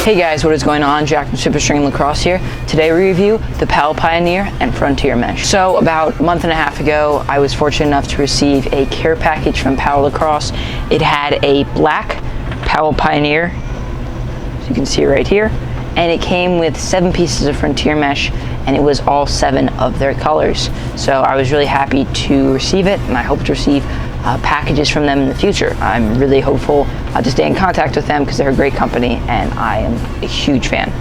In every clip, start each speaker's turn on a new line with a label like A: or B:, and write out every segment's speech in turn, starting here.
A: Hey guys, what is going on? Jack from superstringinglax here. Today we review the Powell Pioneer and Frontier Mesh. So about a month and a half ago, I was fortunate enough to receive a care package from Powell Lacrosse. It had a black Powell Pioneer, as you can see right here, and it came with 7 pieces of Frontier Mesh, and it was all 7 of their colors. So I was really happy to receive it, and I hope to receive packages from them in the future. I'm really hopeful to stay in contact with them because they're a great company and I am a huge fan.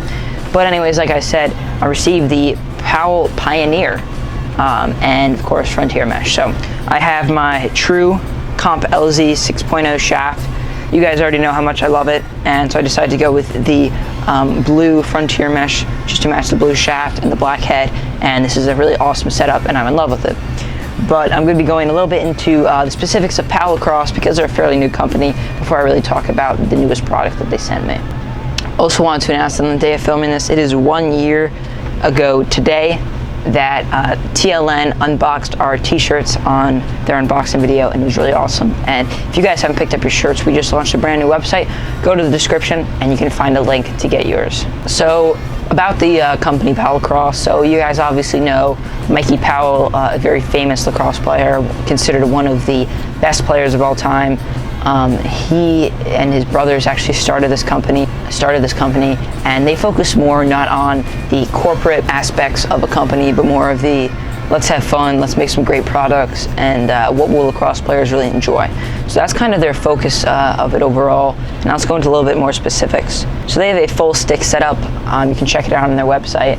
A: But anyways, like I said, I received the Powell Pioneer and of course Frontier Mesh. So I have my true Comp LZ 6.0 shaft. You guys already know how much I love it, and so I decided to go with the blue Frontier Mesh just to match the blue shaft and the black head, and this is a really awesome setup and I'm in love with it. But I'm going to be going a little bit into the specifics of Powell Lacrosse because they're a fairly new company before I really talk about the newest product that they sent me. Also wanted to announce that on the day of filming this, it is 1 year ago today that TLN unboxed our t-shirts on their unboxing video, and it was really awesome. And if you guys haven't picked up your shirts, we just launched a brand new website. Go to the description and you can find a link to get yours. So about the company Powell Lacrosse, so you guys obviously know Mikey Powell, a very famous lacrosse player, considered one of the best players of all time. He and his brothers actually started this company, and they focus more not on the corporate aspects of a company, but more of the let's have fun, let's make some great products, and what will lacrosse players really enjoy. So that's kind of their focus of it overall. And let's go into a little bit more specifics. So they have a full stick setup. You can check it out on their website,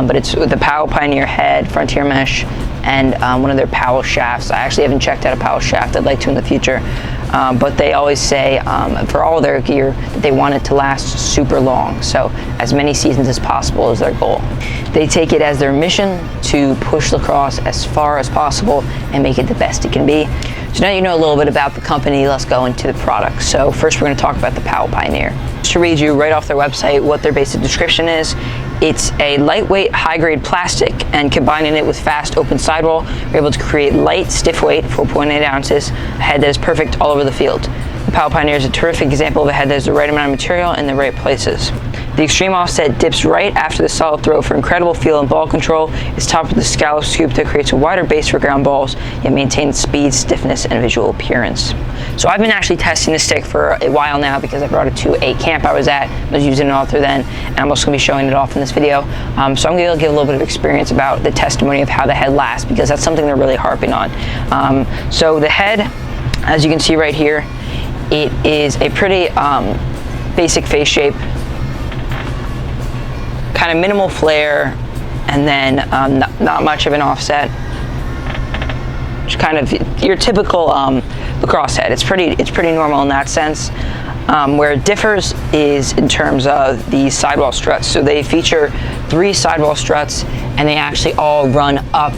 A: but it's with the Powell Pioneer head, Frontier Mesh, and one of their Powell shafts. I actually haven't checked out a Powell shaft. I'd like to in the future. But they always say for all their gear that they want it to last super long. So as many seasons as possible is their goal. They take it as their mission to push lacrosse as far as possible and make it the best it can be. So now you know a little bit about the company, let's go into the product. So first we're going to talk about the Powell Pioneer. Just to read you right off their website what their basic description is. It's a lightweight, high-grade plastic, and combining it with fast open sidewall, we're able to create light, stiff weight, 4.8 ounces, a head that is perfect all over the field. The Powell Pioneer is a terrific example of a head that has the right amount of material in the right places. The extreme offset dips right after the solid throw for incredible feel and ball control. It's topped with a scallop scoop that creates a wider base for ground balls, yet maintains speed, stiffness, and visual appearance. So I've been actually testing this stick for a while now because I brought it to a camp I was at. I was using it all through then, and I'm also going to be showing it off in this video. So I'm going to give a little bit of experience about the testimony of how the head lasts, because that's something they're really harping on. So the head, as you can see right here, it is a pretty basic face shape, kind of minimal flare, and then not much of an offset. Just kind of your typical lacrosse head. It's pretty normal in that sense. Where it differs is in terms of the sidewall struts. So they feature 3 sidewall struts, and they actually all run up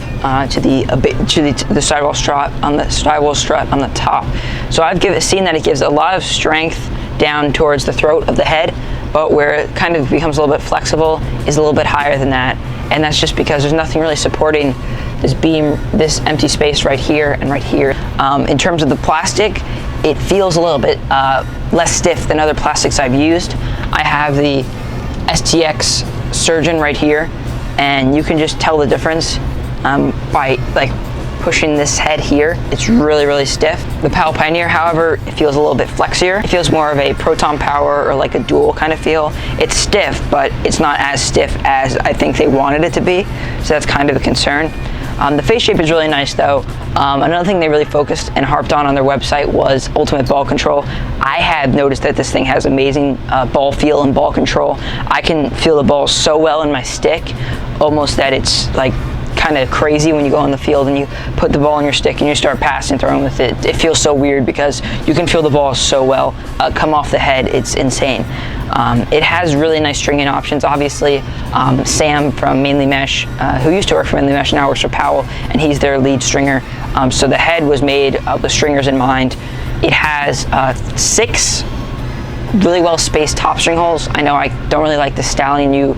A: to the sidewall strut on the top. So I've seen that it gives a lot of strength down towards the throat of the head, but where it kind of becomes a little bit flexible is a little bit higher than that, and that's just because there's nothing really supporting this beam, this empty space right here and right here. In terms of the plastic, it feels a little bit less stiff than other plastics I've used. I have the STX Surgeon right here, and you can just tell the difference by like pushing this head here. It's really stiff. The Powell Pioneer, however, it feels a little bit flexier. It feels more of a Proton Power or like a dual kind of feel. It's stiff, but it's not as stiff as I think they wanted it to be, so that's kind of a concern. The face shape is really nice though. Another thing they really focused and harped on their website was ultimate ball control. I have noticed that this thing has amazing ball feel and ball control. I can feel the ball so well in my stick, almost that it's like kind of crazy when you go on the field and you put the ball in your stick and you start passing, throwing with it. It feels so weird because you can feel the ball so well come off the head. It's insane. It has really nice stringing options. Obviously, Sam from Mainly Mesh, who used to work for Mainly Mesh, now works for Powell, and he's their lead stringer. So the head was made with stringers in mind. It has 6 really well spaced top string holes. I know I don't really like the Stallion U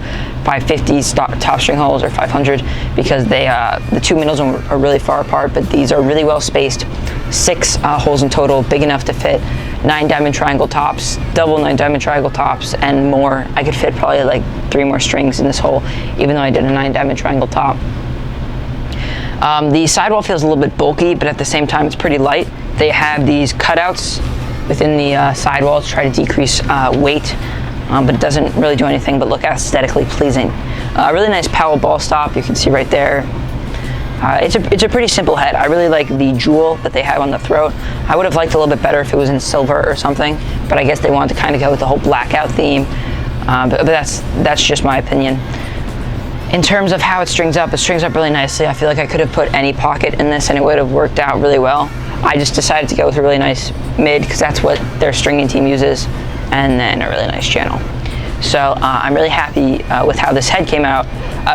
A: 550 top string holes or 500 because they the 2 middles are really far apart, but these are really well spaced. 6 holes in total, big enough to fit 9 diamond triangle tops, double 9 diamond triangle tops, and more. I could fit probably like 3 more strings in this hole, even though I did a 9 diamond triangle top. The sidewall feels a little bit bulky, but at the same time it's pretty light. They have these cutouts within the sidewall to try to decrease weight, but it doesn't really do anything but look aesthetically pleasing. A really nice Powell ball stop, you can see right there. It's a pretty simple head. I really like the jewel that they have on the throat. I would have liked a little bit better if it was in silver or something, but I guess they wanted to kind of go with the whole blackout theme. But that's just my opinion. In terms of how it strings up really nicely. I feel like I could have put any pocket in this and it would have worked out really well. I just decided to go with a really nice mid because that's what their stringing team uses, and then a really nice channel. So I'm really happy with how this head came out.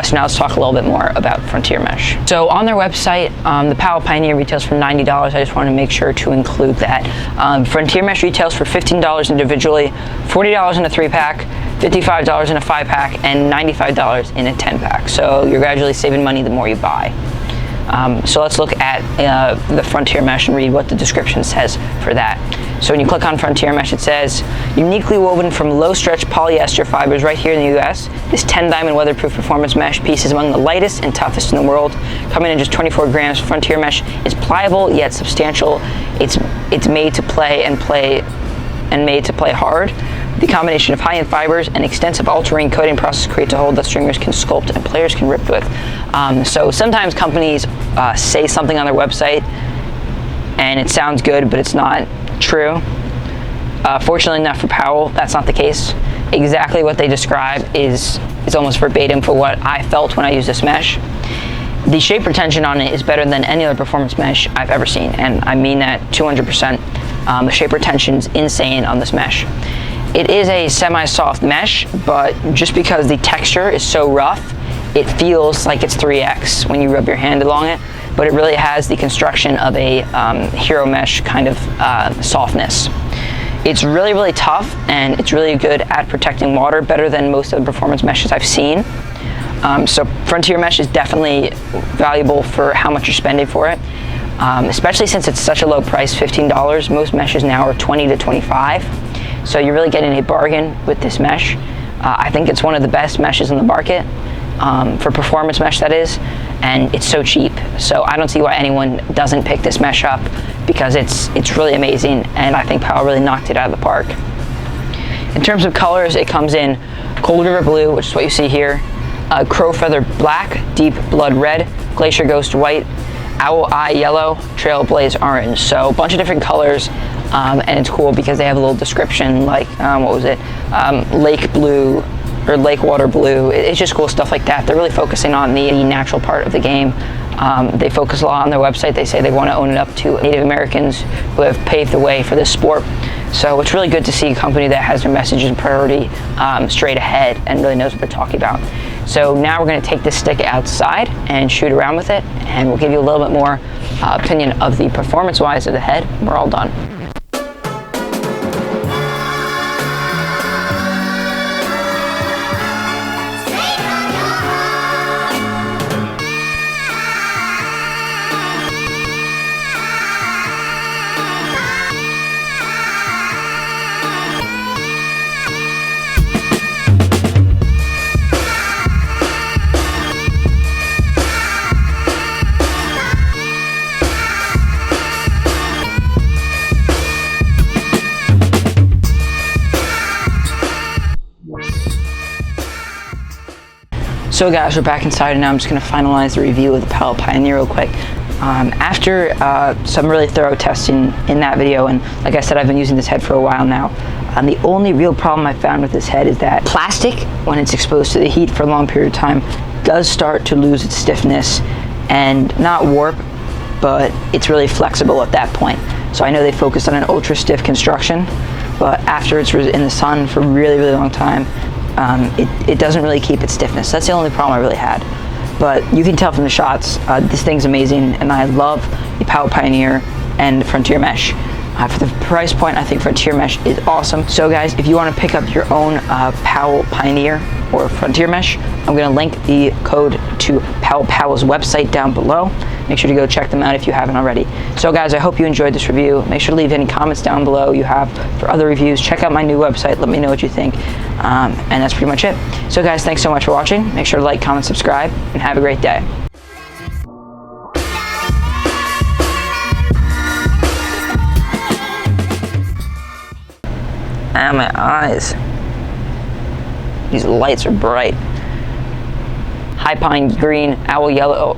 A: So now let's talk a little bit more about Frontier Mesh. So on their website, the Powell Pioneer retails for $90. I just want to make sure to include that. Frontier Mesh retails for $15 individually, $40 in a 3-pack, $55 in a 5-pack, and $95 in a 10-pack. So you're gradually saving money the more you buy. So let's look at the Frontier Mesh and read what the description says for that. So when you click on Frontier Mesh, it says, uniquely woven from low-stretch polyester fibers right here in the US, this 10-diamond weatherproof performance mesh piece is among the lightest and toughest in the world. Coming in just 24 grams, Frontier Mesh is pliable yet substantial. It's made to play and made to play hard. The combination of high-end fibers and extensive all-terrain coating process creates a hold that stringers can sculpt and players can rip with. So sometimes companies say something on their website and it sounds good, but it's not true. Fortunately enough for Powell, that's not the case. Exactly what they describe is almost verbatim for what I felt when I used this mesh. The shape retention on it is better than any other performance mesh I've ever seen, and I mean that 200%. The shape retention's insane on this mesh. It is a semi-soft mesh, but just because the texture is so rough, it feels like it's 3X when you rub your hand along it, but it really has the construction of a hero mesh kind of softness. It's really, really tough, and it's really good at protecting water, better than most of the performance meshes I've seen. So Frontier Mesh is definitely valuable for how much you're spending for it, especially since it's such a low price, $15. Most meshes now are $20 to $25. So you're really getting a bargain with this mesh. I think it's one of the best meshes in the market, for performance mesh that is, and it's so cheap. So I don't see why anyone doesn't pick this mesh up, because it's really amazing, and I think Powell really knocked it out of the park. In terms of colors, it comes in Cold River Blue, which is what you see here, Crow Feather Black, Deep Blood Red, Glacier Ghost White, Owl Eye Yellow, Trailblaze Orange. So a bunch of different colors. And it's cool because they have a little description like, what was it, lake blue or lake water blue. It's just cool stuff like that. They're really focusing on the natural part of the game. They focus a lot on their website. They say they want to own it up to Native Americans who have paved the way for this sport. So it's really good to see a company that has their message and priority straight ahead and really knows what they're talking about. So now we're going to take this stick outside and shoot around with it, and we'll give you a little bit more opinion of the performance-wise of the head. We're all done. So guys, we're back inside, and now I'm just going to finalize the review of the Powell Pioneer real quick. After some really thorough testing in that video, and like I said, I've been using this head for a while now, the only real problem I found with this head is that plastic, when it's exposed to the heat for a long period of time, does start to lose its stiffness and not warp, but it's really flexible at that point. So I know they focused on an ultra stiff construction, but after it's in the sun for a really, really long time, it doesn't really keep its stiffness. That's the only problem I really had. But you can tell from the shots, this thing's amazing, and I love the Powell Pioneer and Frontier Mesh. For the price point, I think Frontier Mesh is awesome. So guys, if you want to pick up your own Powell Pioneer or Frontier Mesh, I'm going to link the code to Powell's website down below. Make sure to go check them out if you haven't already. So guys, I hope you enjoyed this review. Make sure to leave any comments down below you have for other reviews. Check out my new website. Let me know what you think. And that's pretty much it. So guys, thanks so much for watching. Make sure to like, comment, subscribe, and have a great day. Ah, my eyes. These lights are bright. High pine green, owl yellow.